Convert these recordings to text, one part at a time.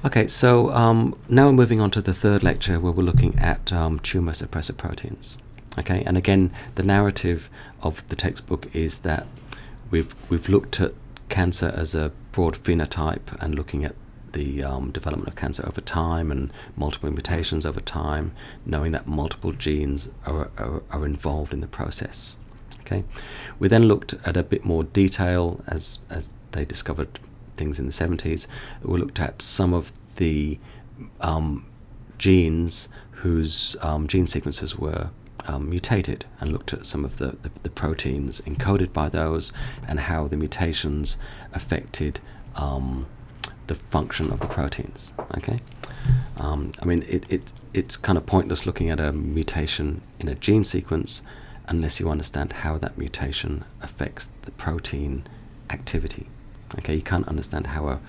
Okay, so now we're moving on to the third lecture where we're looking at tumor suppressor proteins. Okay, and again, the narrative of the textbook is that we've looked at cancer as a broad phenotype and looking at the development of cancer over time and multiple mutations over time, knowing that multiple genes are involved in the process. Okay, we then looked at a bit more detail as they discovered things in the 70s. We looked at some of the genes whose gene sequences were mutated and looked at some of the proteins encoded by those and how the mutations affected the function of the proteins. Okay, I mean it's kind of pointless looking at a mutation in a gene sequence unless you understand how that mutation affects the protein activity. Okay, you can't understand how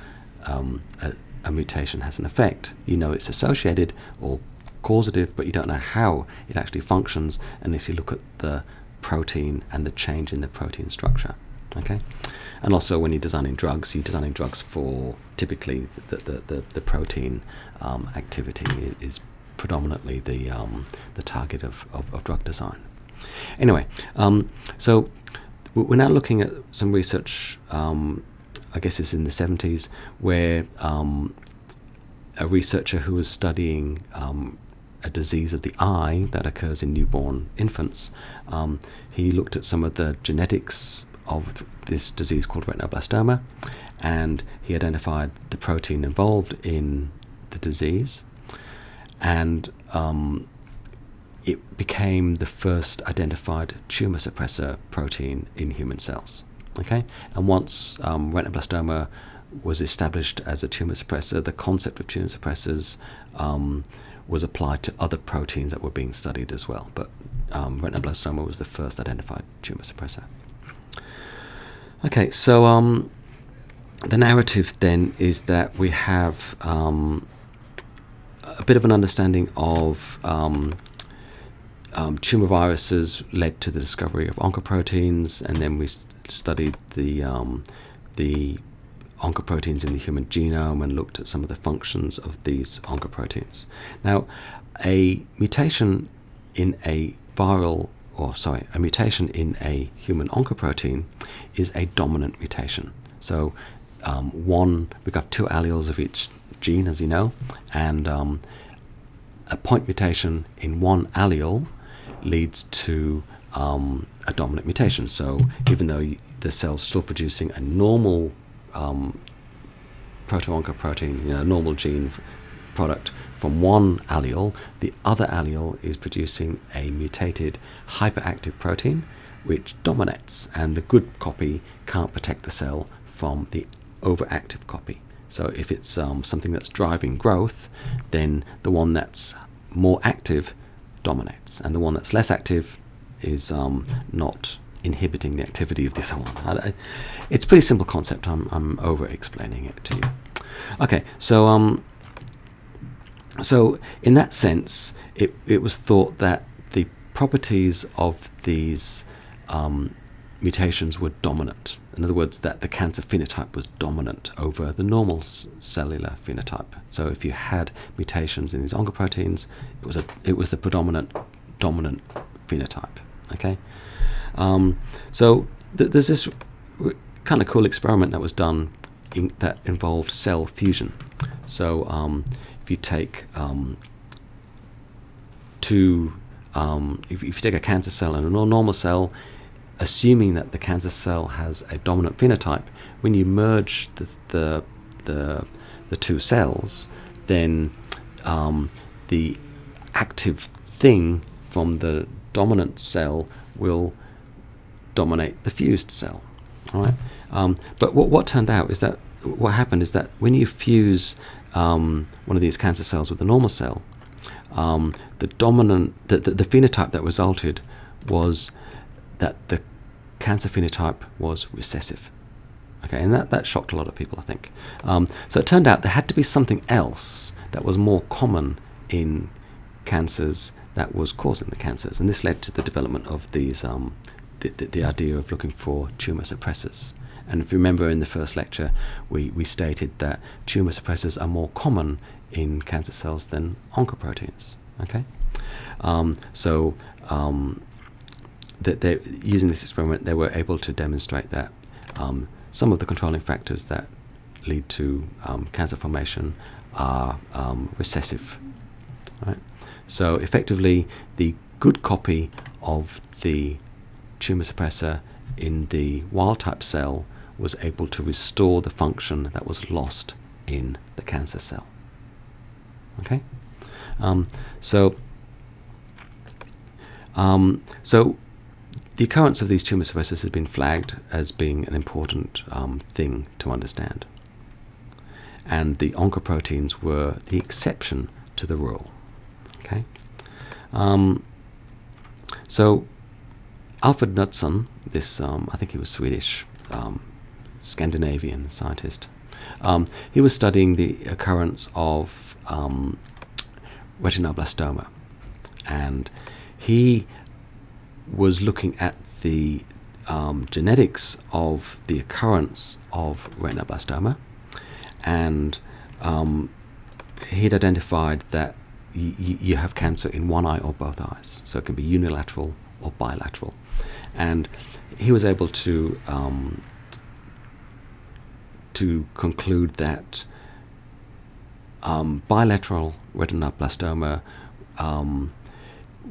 a mutation has an effect. You know it's associated or causative, but you don't know how it actually functions unless you look at the protein and the change in the protein structure. Okay, and also when you're designing drugs for typically the protein activity is predominantly the target of drug design. Anyway, so we're now looking at some research. I guess it's in the 70s, where a researcher who was studying a disease of the eye that occurs in newborn infants, he looked at some of the genetics of this disease called retinoblastoma, and he identified the protein involved in the disease, and it became the first identified tumor suppressor protein in human cells. Okay, and once retinoblastoma was established as a tumor suppressor, the concept of tumor suppressors was applied to other proteins that were being studied as well. But retinoblastoma was the first identified tumor suppressor. Okay, so the narrative then is that we have a bit of an understanding of tumor viruses led to the discovery of oncoproteins, and then we studied the oncoproteins in the human genome and looked at some of the functions of these oncoproteins. Now, a mutation in a mutation in a human oncoprotein is a dominant mutation. So we've got two alleles of each gene, as you know, and a point mutation in one allele leads to a dominant mutation. So even though the cell's still producing a normal proto-oncoprotein, a normal gene product from one allele, the other allele is producing a mutated hyperactive protein which dominates, and the good copy can't protect the cell from the overactive copy. So if it's something that's driving growth, then the one that's more active dominates, and the one that's less active is not inhibiting the activity of the other one. It's a pretty simple concept. I'm over explaining it to you. Okay, so in that sense, it was thought that the properties of these mutations were dominant. In other words, that the cancer phenotype was dominant over the normal cellular phenotype. So if you had mutations in these oncoproteins, it was the predominant dominant phenotype. Okay, so there's this kind of cool experiment that was done that involved cell fusion. So if you take if you take a cancer cell and a normal cell, assuming that the cancer cell has a dominant phenotype, when you merge the two cells, then the active thing from the dominant cell will dominate the fused cell. All right. But what turned out is that what happened is that when you fuse one of these cancer cells with a normal cell, the phenotype that resulted was that the cancer phenotype was recessive. Okay, and that shocked a lot of people, I think. So it turned out there had to be something else that was more common in cancers that was causing the cancers, and this led to the development of these the idea of looking for tumor suppressors. And if you remember in the first lecture, we stated that tumor suppressors are more common in cancer cells than oncoproteins. Okay, that using this experiment, they were able to demonstrate that some of the controlling factors that lead to cancer formation are recessive. Right? So effectively, the good copy of the tumor suppressor in the wild-type cell was able to restore the function that was lost in the cancer cell. Okay, so the occurrence of these tumor suppressors has been flagged as being an important thing to understand, and the oncoproteins were the exception to the rule. Okay, so Alfred Knutsson, this I think he was Swedish, Scandinavian scientist, he was studying the occurrence of retinoblastoma, and he was looking at the genetics of the occurrence of retinoblastoma, and he'd identified that you have cancer in one eye or both eyes, so it can be unilateral or bilateral, and he was able to conclude that bilateral retinoblastoma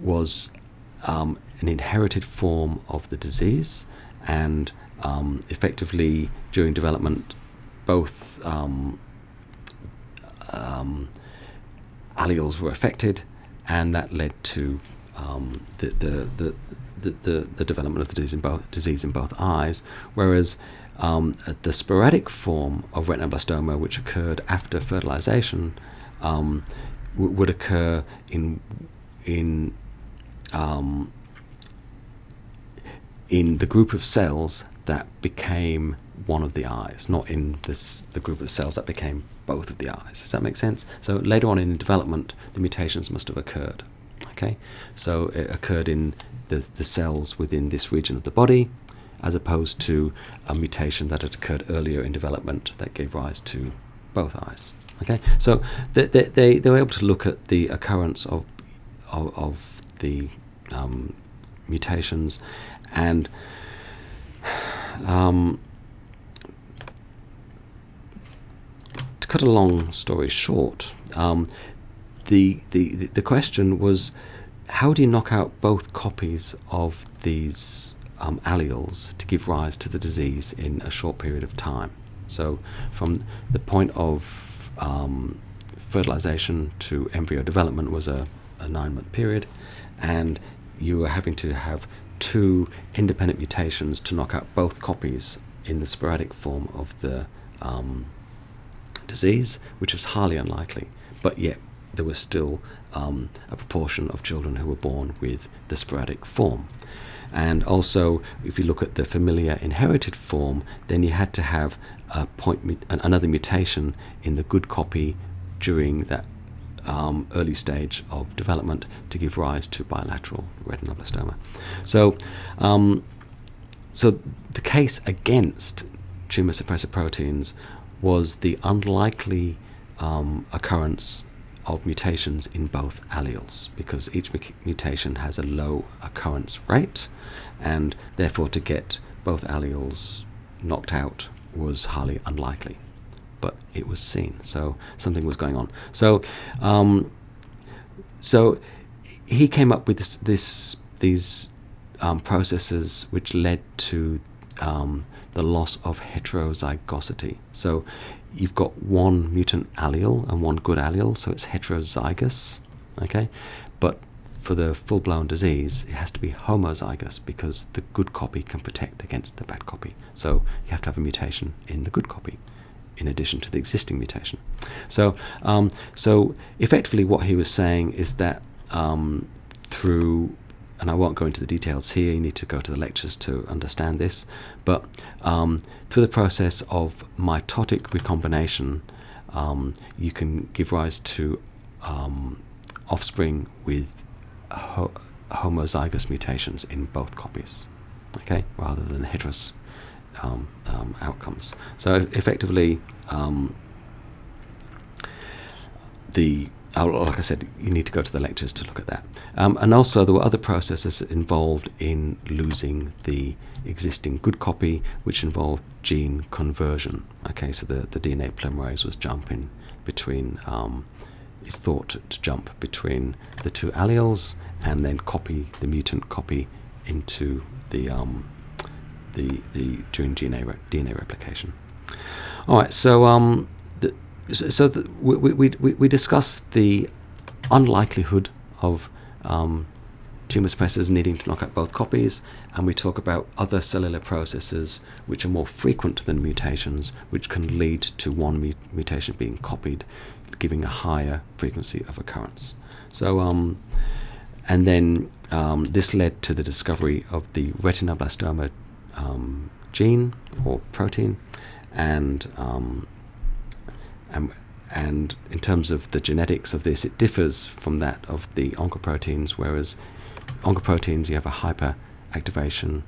was an inherited form of the disease, and effectively during development both alleles were affected, and that led to the development of the disease in both eyes, whereas the sporadic form of retinoblastoma, which occurred after fertilization, would occur in the group of cells that became one of the eyes, not in the group of cells that became both of the eyes. Does that make sense? So later on in development, the mutations must have occurred. Okay, so it occurred in the cells within this region of the body, as opposed to a mutation that had occurred earlier in development that gave rise to both eyes. Okay, so they were able to look at the occurrence of the mutations, and to cut a long story short, the question was, how do you knock out both copies of these alleles to give rise to the disease in a short period of time? So from the point of fertilization to embryo development was a 9-month period, and you were having to have 2 independent mutations to knock out both copies in the sporadic form of the disease, which was highly unlikely, but yet there was still a proportion of children who were born with the sporadic form. And also, if you look at the familiar inherited form, then you had to have another mutation in the good copy during that early stage of development to give rise to bilateral retinoblastoma. So, so the case against tumor suppressor proteins was the unlikely occurrence of mutations in both alleles, because each mutation has a low occurrence rate, and therefore to get both alleles knocked out was highly unlikely. But it was seen, so something was going on. So, so he came up with these processes which led to the loss of heterozygosity. So you've got one mutant allele and one good allele, so it's heterozygous, okay? But for the full-blown disease, it has to be homozygous, because the good copy can protect against the bad copy. So you have to have a mutation in the good copy in addition to the existing mutation. So, so effectively what he was saying is that through, and I won't go into the details here, you need to go to the lectures to understand this, but through the process of mitotic recombination, you can give rise to offspring with homozygous mutations in both copies, okay, rather than outcomes. So effectively, like I said, you need to go to the lectures to look at that. And also there were other processes involved in losing the existing good copy, which involved gene conversion. Okay, so the DNA polymerase was jumping between, is thought to jump between the two alleles and then copy the mutant copy into during DNA replication. All right, so we discussed the unlikelihood of tumor suppressors needing to knock out both copies, and we talk about other cellular processes which are more frequent than mutations, which can lead to one mutation being copied, giving a higher frequency of occurrence. So, and then this led to the discovery of the retinoblastoma gene or protein, and in terms of the genetics of this, it differs from that of the oncoproteins, whereas oncoproteins, you have a hyperactivation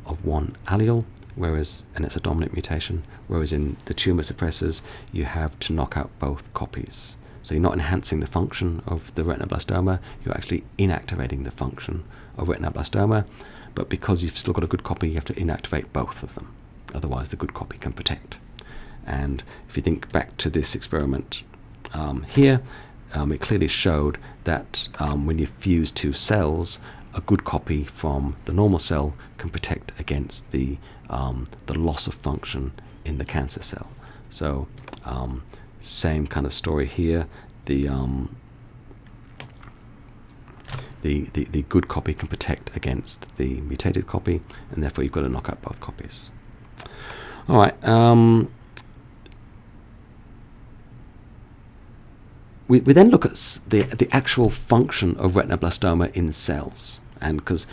of one allele, and it's a dominant mutation, whereas in the tumor suppressors, you have to knock out both copies. So you're not enhancing the function of the retinoblastoma, you're actually inactivating the function of retinoblastoma, but because you've still got a good copy, you have to inactivate both of them. Otherwise, the good copy can protect. And if you think back to this experiment here, it clearly showed that when you fuse two cells, a good copy from the normal cell can protect against the loss of function in the cancer cell. So same kind of story here. The good copy can protect against the mutated copy, and therefore you've got to knock out both copies. All right. We then look at the actual function of retinoblastoma in cells, and because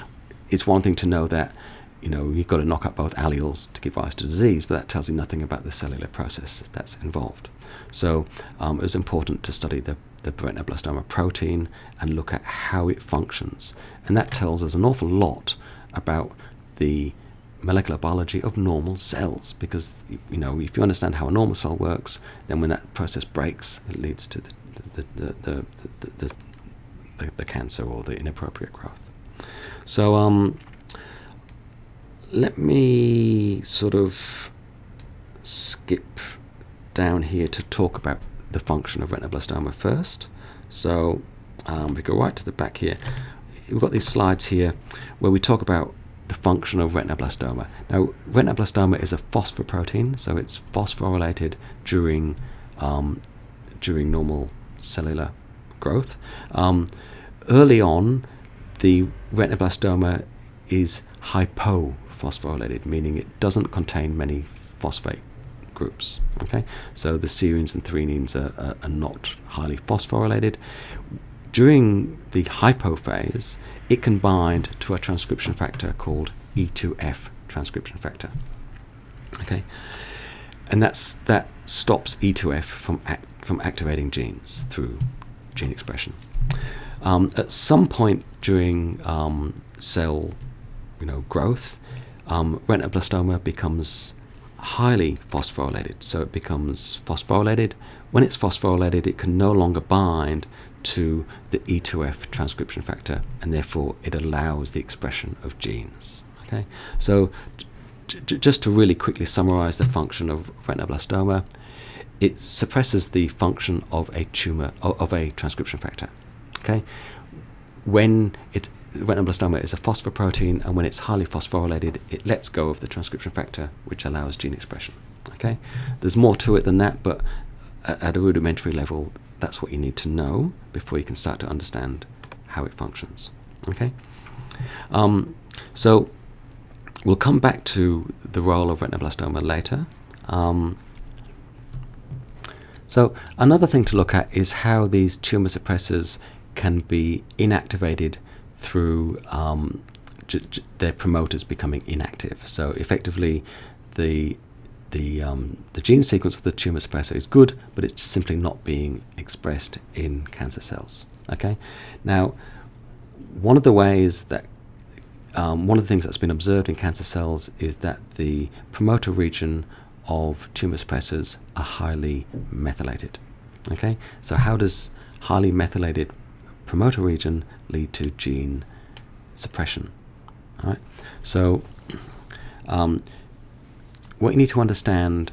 it's one thing to know that you've got to knock out both alleles to give rise to disease, but that tells you nothing about the cellular process that's involved. So it was important to study the retinoblastoma protein and look at how it functions, and that tells us an awful lot about the molecular biology of normal cells, because if you understand how a normal cell works, then when that process breaks, it leads to the cancer or the inappropriate growth. So let me sort of skip down here to talk about the function of retinoblastoma first. So we go right to the back here. We've got these slides here where we talk about the function of retinoblastoma. Now, retinoblastoma is a phosphoprotein, so it's phosphorylated during normal cellular growth. Early on, the retinoblastoma is hypophosphorylated, meaning it doesn't contain many phosphate groups. Okay, so the serines and threonines are not highly phosphorylated. During the hypophase, it can bind to a transcription factor called E2F transcription factor. Okay, and that stops E2F from activating genes through gene expression. At some point during cell growth, retinoblastoma becomes highly phosphorylated. So it becomes phosphorylated. When it's phosphorylated, it can no longer bind to the E2F transcription factor, and therefore it allows the expression of genes. Okay, so just to really quickly summarize the function of retinoblastoma, it suppresses the function of a transcription factor. Okay, when retinoblastoma is a phosphoprotein, and when it's highly phosphorylated, it lets go of the transcription factor, which allows gene expression. Okay, there's more to it than that, but at a rudimentary level, that's what you need to know before you can start to understand how it functions. Okay, so we'll come back to the role of retinoblastoma later. So another thing to look at is how these tumor suppressors can be inactivated through their promoters becoming inactive. So effectively, the gene sequence of the tumor suppressor is good, but it's simply not being expressed in cancer cells. Okay. Now, one of the ways that one of the things that's been observed in cancer cells is that the promoter region of tumor suppressors are highly methylated. Okay, so how does highly methylated promoter region lead to gene suppression? All right, so what you need to understand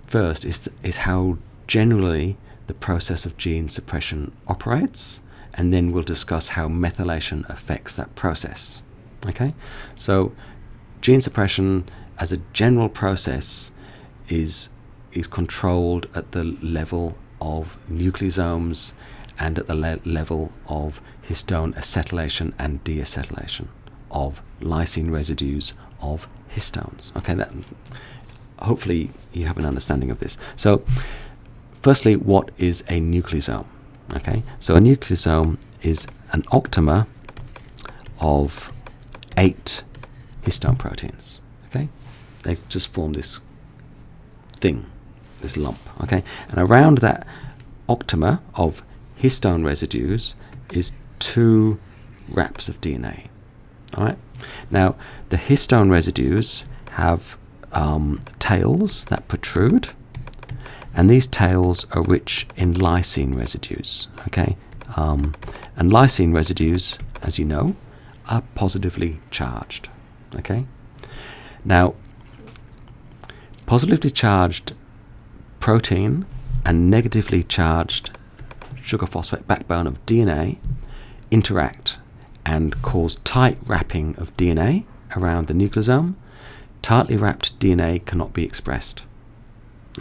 first is how generally the process of gene suppression operates, and then we'll discuss how methylation affects that process. Okay, so gene suppression as a general process is controlled at the level of nucleosomes and at the level of histone acetylation and deacetylation of lysine residues of histones. Okay, that hopefully you have an understanding of this. So firstly, what is a nucleosome? Okay, so a nucleosome is an octamer of 8 histone proteins. Okay, they just form this thing, this lump. Okay, and around that octamer of histone residues is 2 wraps of DNA. All right, now the histone residues have tails that protrude, and these tails are rich in lysine residues. Okay, and lysine residues, as you know, are positively charged. Okay, now positively charged protein and negatively charged sugar phosphate backbone of DNA interact and cause tight wrapping of DNA around the nucleosome. Tightly wrapped DNA cannot be expressed.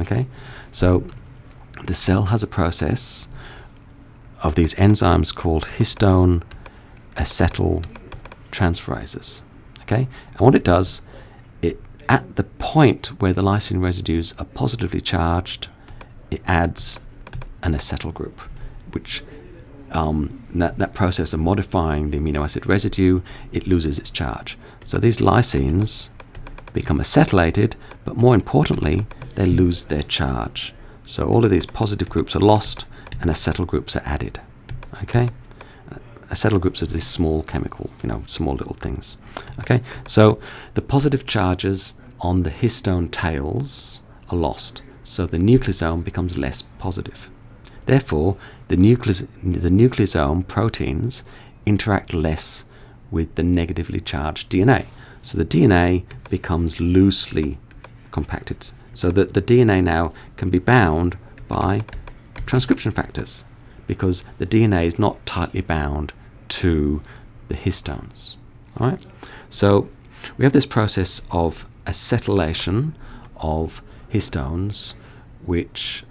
Okay, so the cell has a process of these enzymes called histone acetyltransferases. Okay, and what it does, it at the point where the lysine residues are positively charged, it adds an acetyl group, which that process of modifying the amino acid residue, it loses its charge. So these lysines become acetylated, but more importantly, they lose their charge. So all of these positive groups are lost and acetyl groups are added. Okay, acetyl groups are this small chemical, small little things. Okay, so the positive charges on the histone tails are lost, so the nucleosome becomes less positive. Therefore, the nucleosome proteins interact less with the negatively charged DNA. So the DNA becomes loosely compacted, so that the DNA now can be bound by transcription factors, because the DNA is not tightly bound to the histones. All right? So we have this process of acetylation of histones, which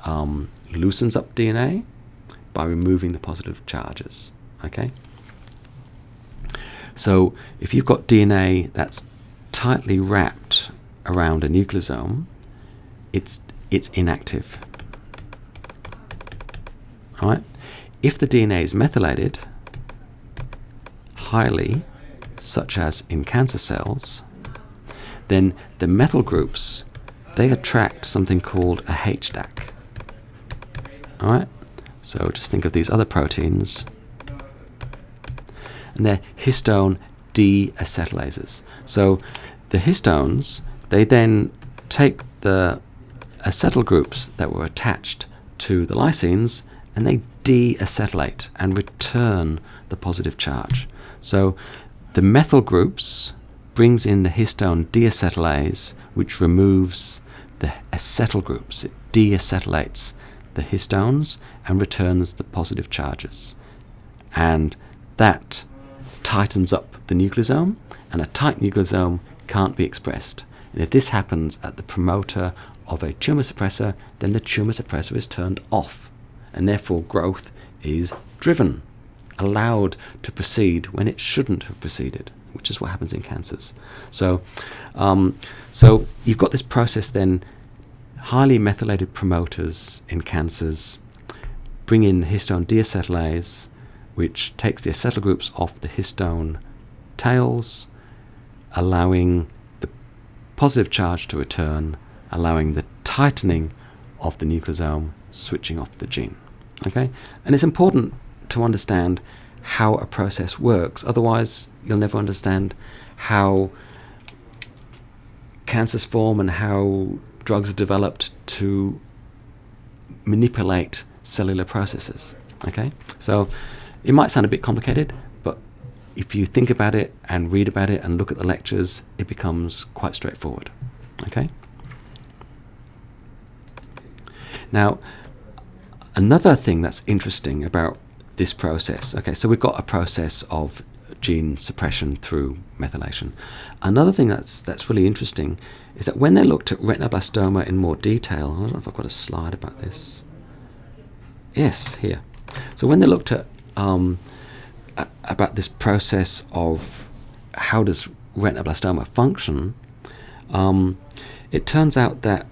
loosens up DNA by removing the positive charges. Okay? So if you've got DNA that's tightly wrapped around a nucleosome, it's inactive. All right? If the DNA is methylated highly, such as in cancer cells, then the methyl groups, they attract something called a HDAC. All right? So just think of these other proteins, and they're histone deacetylases. So the histones, they then take the acetyl groups that were attached to the lysines, and they deacetylate and return the positive charge. So the methyl groups brings in the histone deacetylase, which removes the acetyl groups. It deacetylates the histones and returns the positive charges. And that tightens up the nucleosome, and a tight nucleosome can't be expressed. And if this happens at the promoter of a tumor suppressor, then the tumor suppressor is turned off, and therefore growth is driven, allowed to proceed when it shouldn't have proceeded, which is what happens in cancers. So you've got this process then. Highly methylated promoters in cancers bring in the histone deacetylase, which takes the acetyl groups off the histone tails, allowing the positive charge to return, allowing the tightening of the nucleosome, switching off the gene. Okay, and it's important to understand how a process works. Otherwise, you'll never understand how cancers form and how drugs are developed to manipulate cellular processes. Okay, so it might sound a bit complicated, but if you think about it and read about it and look at the lectures, it becomes quite straightforward. Okay. Now, another thing that's interesting about this process, okay, so we've got a process of gene suppression through methylation. Another thing that's really interesting is that when they looked at retinoblastoma in more detail, I don't know if I've got a slide about this. Yes, here. So when they looked at about this process of how does retinoblastoma function, it turns out that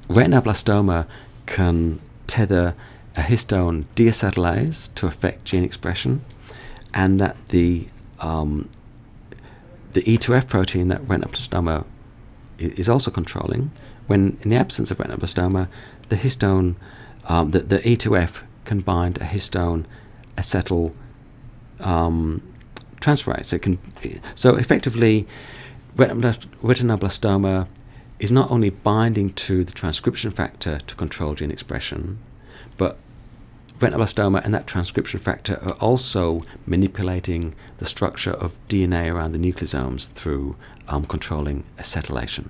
retinoblastoma can tether a histone deacetylase to affect gene expression, and that the E2F protein that retinoblastoma is also controlling, when in the absence of retinoblastoma, the histone, the E2F can bind a histone acetyl transferase. So effectively, retinoblastoma is not only binding to the transcription factor to control gene expression, but retinoblastoma and that transcription factor are also manipulating the structure of DNA around the nucleosomes through controlling acetylation.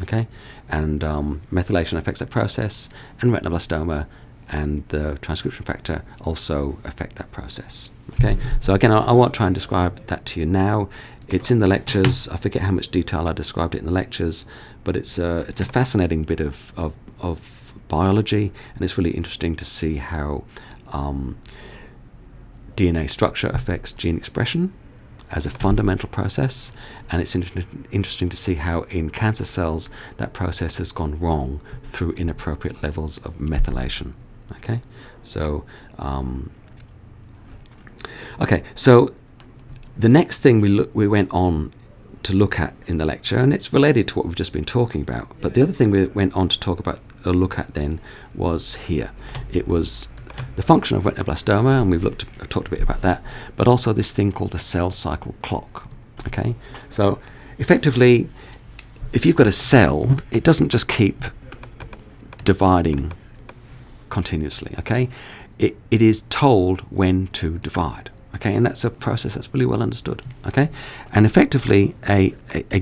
Okay, and methylation affects that process, and retinoblastoma and the transcription factor also affect that process. Okay, so again, I won't try and describe that to you now. It's in the lectures. I forget how much detail I described it in the lectures, but it's a fascinating bit of biology, and it's really interesting to see how DNA structure affects gene expression as a fundamental process, and it's interesting to see how in cancer cells that process has gone wrong through inappropriate levels of methylation. Okay, so so the next thing we went on to look at in the lecture, and it's related to what we've just been talking about, but the other thing we went on to look at then was here. It was the function of retinoblastoma, and we've talked a bit about that, but also this thing called the cell cycle clock. Okay, so effectively, if you've got a cell, it doesn't just keep dividing continuously. Okay, it is told when to divide. Okay, and that's a process that's really well understood. Okay, and effectively, a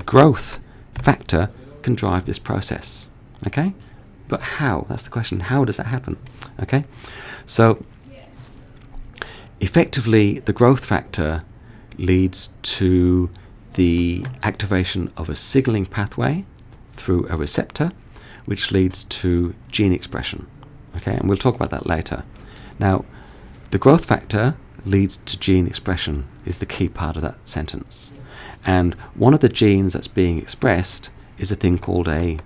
growth factor can drive this process. Okay, but how? That's the question. How does that happen? Okay, so effectively, the growth factor leads to the activation of a signaling pathway through a receptor, which leads to gene expression. Okay, and we'll talk about that later. Now, the growth factor leads to gene expression is the key part of that sentence. And one of the genes that's being expressed is a thing called a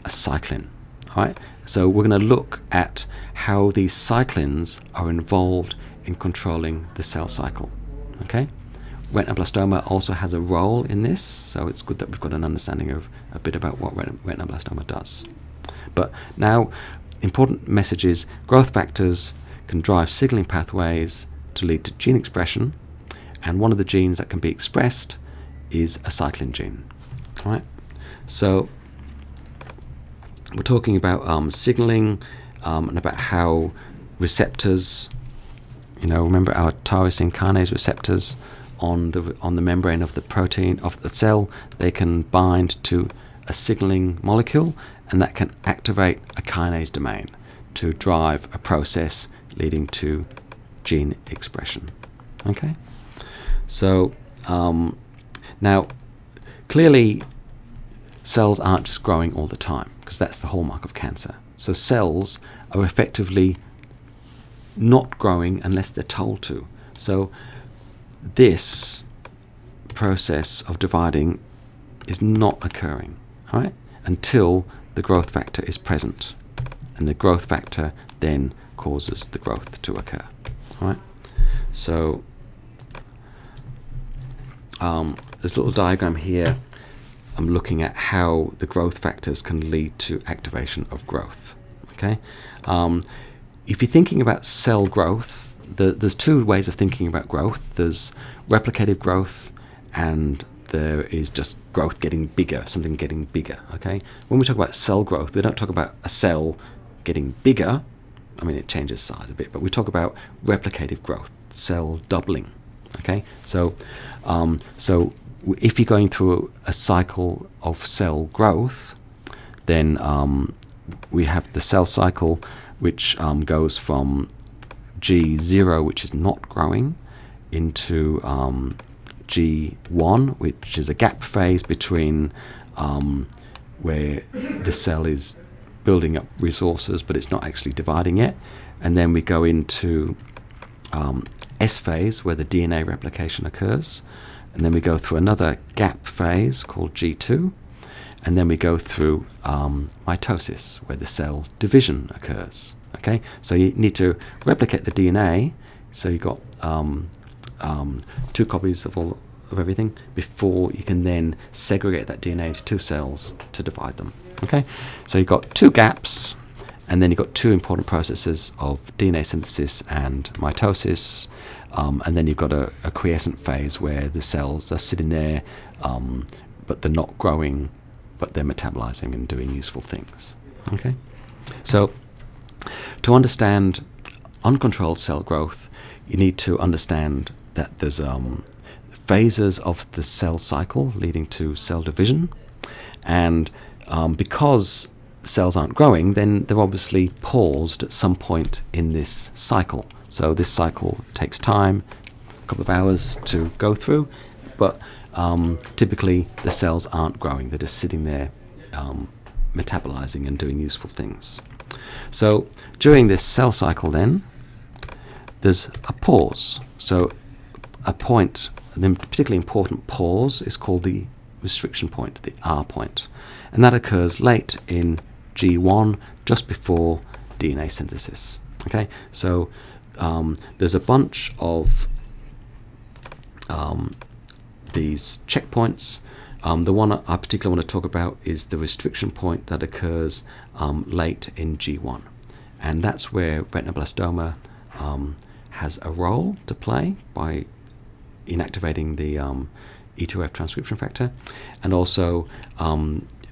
cyclin. All right? So we're going to look at how these cyclins are involved in controlling the cell cycle. Okay? Retinoblastoma also has a role in this, so it's good that we've got an understanding of a bit about what retinoblastoma does. But now, important message is growth factors can drive signaling pathways to lead to gene expression, and one of the genes that can be expressed is a cyclin gene. All right? So we're talking about signaling and about how receptors, remember our tyrosine kinase receptors on the membrane of the protein of the cell, they can bind to a signaling molecule, and that can activate a kinase domain to drive a process leading to gene expression. Okay, so now clearly cells aren't just growing all the time, because that's the hallmark of cancer. So cells are effectively not growing unless they're told to. So this process of dividing is not occurring, all right, until the growth factor is present, and the growth factor then causes the growth to occur. All right, so this little diagram here, I'm looking at how the growth factors can lead to activation of growth. Okay, if you're thinking about cell growth, there's two ways of thinking about growth. There's replicative growth, and there is just growth getting bigger, something getting bigger. Okay, when we talk about cell growth, we don't talk about a cell getting bigger. I mean, it changes size a bit, but we talk about replicative growth, cell doubling. Okay, so if you're going through a cycle of cell growth, then we have the cell cycle, which goes from G0, which is not growing, into G1, which is a gap phase between where the cell is building up resources, but it's not actually dividing yet. And then we go into S phase, where the DNA replication occurs. And then we go through another gap phase called G2. And then we go through mitosis, where the cell division occurs. Okay, so you need to replicate the DNA. So you've got 2 copies of everything before you can then segregate that DNA into 2 cells to divide them. Okay, so you've got 2 gaps, and then you've got 2 important processes of DNA synthesis and mitosis, and then you've got a quiescent phase where the cells are sitting there, but they're not growing, but they're metabolizing and doing useful things. Okay, so to understand uncontrolled cell growth, you need to understand that there's phases of the cell cycle leading to cell division, and because cells aren't growing, then they're obviously paused at some point in this cycle. So this cycle takes time, a couple of hours to go through, but typically the cells aren't growing, they're just sitting there metabolizing and doing useful things. So during this cell cycle then, there's a pause. So a point, a particularly important pause, is called the restriction point, the R point. And that occurs late in G1, just before DNA synthesis. Okay, so there's a bunch of these checkpoints. The one I particularly want to talk about is the restriction point that occurs late in G1. And that's where retinoblastoma has a role to play by inactivating the E2F transcription factor. And also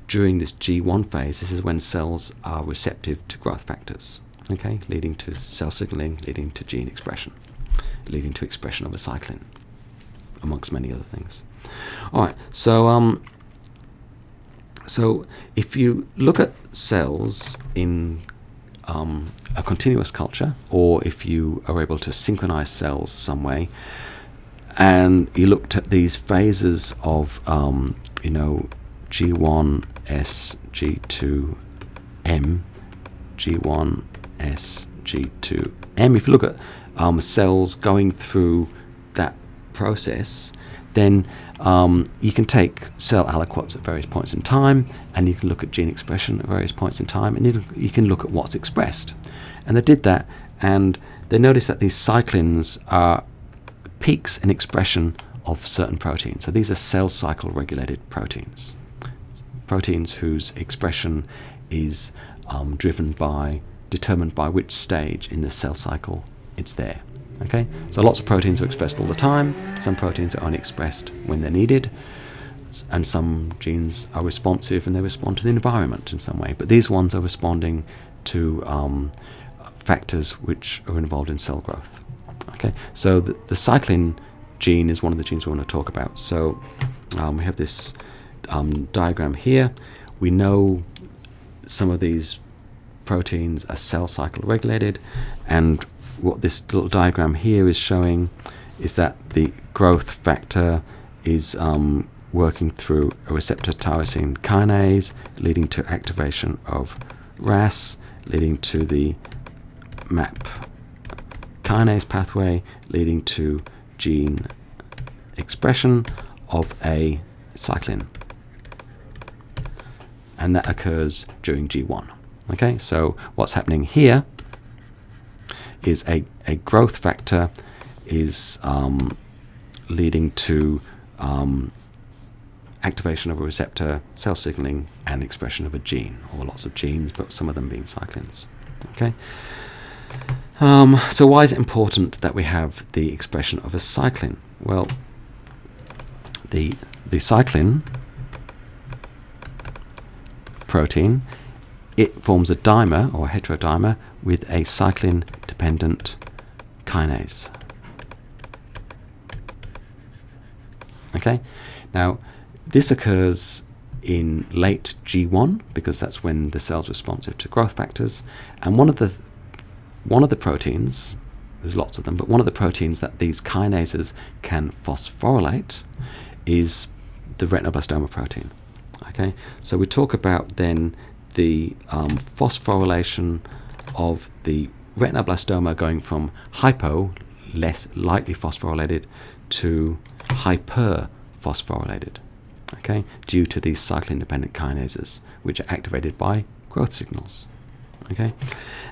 during this G1 phase, this is when cells are receptive to growth factors, okay, leading to cell signaling, leading to gene expression, leading to expression of a cyclin, amongst many other things. All right, so if you look at cells in a continuous culture, or if you are able to synchronize cells some way, and you looked at these phases of G1S, G2M, G1S, G2M, if you look at cells going through that process, then you can take cell aliquots at various points in time, and you can look at gene expression at various points in time, and you can look at what's expressed. And they did that, and they noticed that these cyclins are peaks in expression of certain proteins. So these are cell cycle regulated proteins. Proteins whose expression is determined by which stage in the cell cycle it's there. Okay, so lots of proteins are expressed all the time. Some proteins are only expressed when they're needed, and some genes are responsive and they respond to the environment in some way. But these ones are responding to factors which are involved in cell growth. Okay, so the cyclin gene is one of the genes we want to talk about. So we have this diagram here. We know some of these proteins are cell cycle regulated, and what this little diagram here is showing is that the growth factor is working through a receptor tyrosine kinase, leading to activation of RAS, leading to the MAP kinase pathway, leading to gene expression of a cyclin. And that occurs during G1. Okay, so what's happening here is a growth factor is leading to activation of a receptor, cell signaling, and expression of a gene, or lots of genes, but some of them being cyclins. Okay, So why is it important that we have the expression of a cyclin? Well, the cyclin protein, it forms a dimer or a heterodimer with a cyclin-dependent kinase. Okay, now this occurs in late G1 because that's when the cell's responsive to growth factors, and one of the proteins, there's lots of them, but one of the proteins that these kinases can phosphorylate is the retinoblastoma protein. Okay, so we talk about then the phosphorylation of the retinoblastoma going from hypo, less lightly phosphorylated, to hyperphosphorylated, okay, due to these cyclin-dependent kinases, which are activated by growth signals. Okay,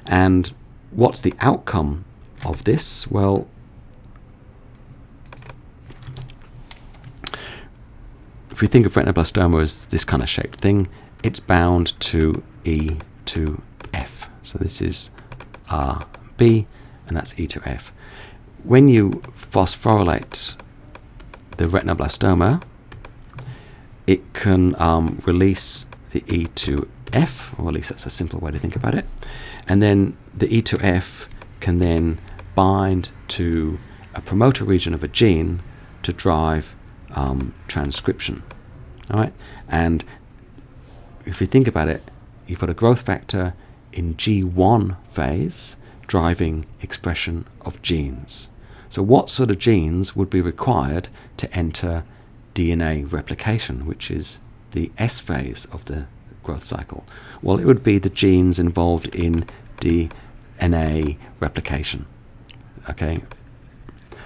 and what's the outcome of this? Well, if we think of retinoblastoma as this kind of shaped thing, it's bound to E to F. So this is RB, and that's E to F. When you phosphorylate the retinoblastoma, it can release the E to F, or at least that's a simple way to think about it. And then the E to F can then bind to a promoter region of a gene to drive transcription. All right, and if you think about it, you've got a growth factor in G1 phase driving expression of genes. So what sort of genes would be required to enter DNA replication, which is the S phase of the growth cycle? Well, it would be the genes involved in DNA replication. Okay,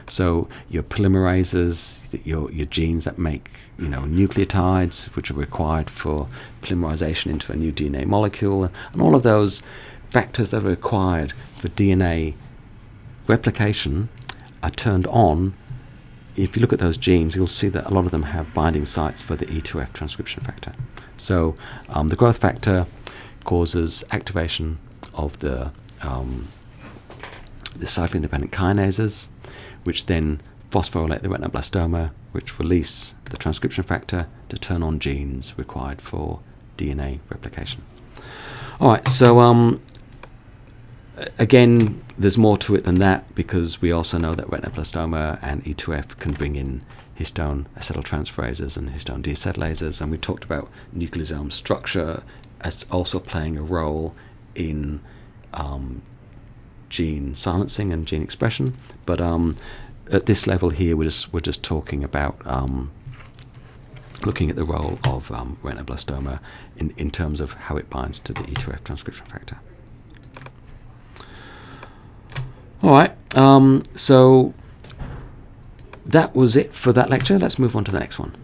so your polymerases, your genes that make nucleotides, which are required for polymerization into a new DNA molecule, and all of those factors that are required for DNA replication are turned on. If you look at those genes, you'll see that a lot of them have binding sites for the E2F transcription factor. So the growth factor causes activation of the cyclin-dependent kinases, which then phosphorylate the retinoblastoma, which release the transcription factor to turn on genes required for DNA replication. All right, so again, there's more to it than that, because we also know that retinoblastoma and E2F can bring in histone acetyltransferases and histone deacetylases, and we talked about nucleosome structure as also playing a role in gene silencing and gene expression. But at this level here, we're just talking about looking at the role of retinoblastoma in terms of how it binds to the E2F transcription factor. All right, so that was it for that lecture. Let's move on to the next one.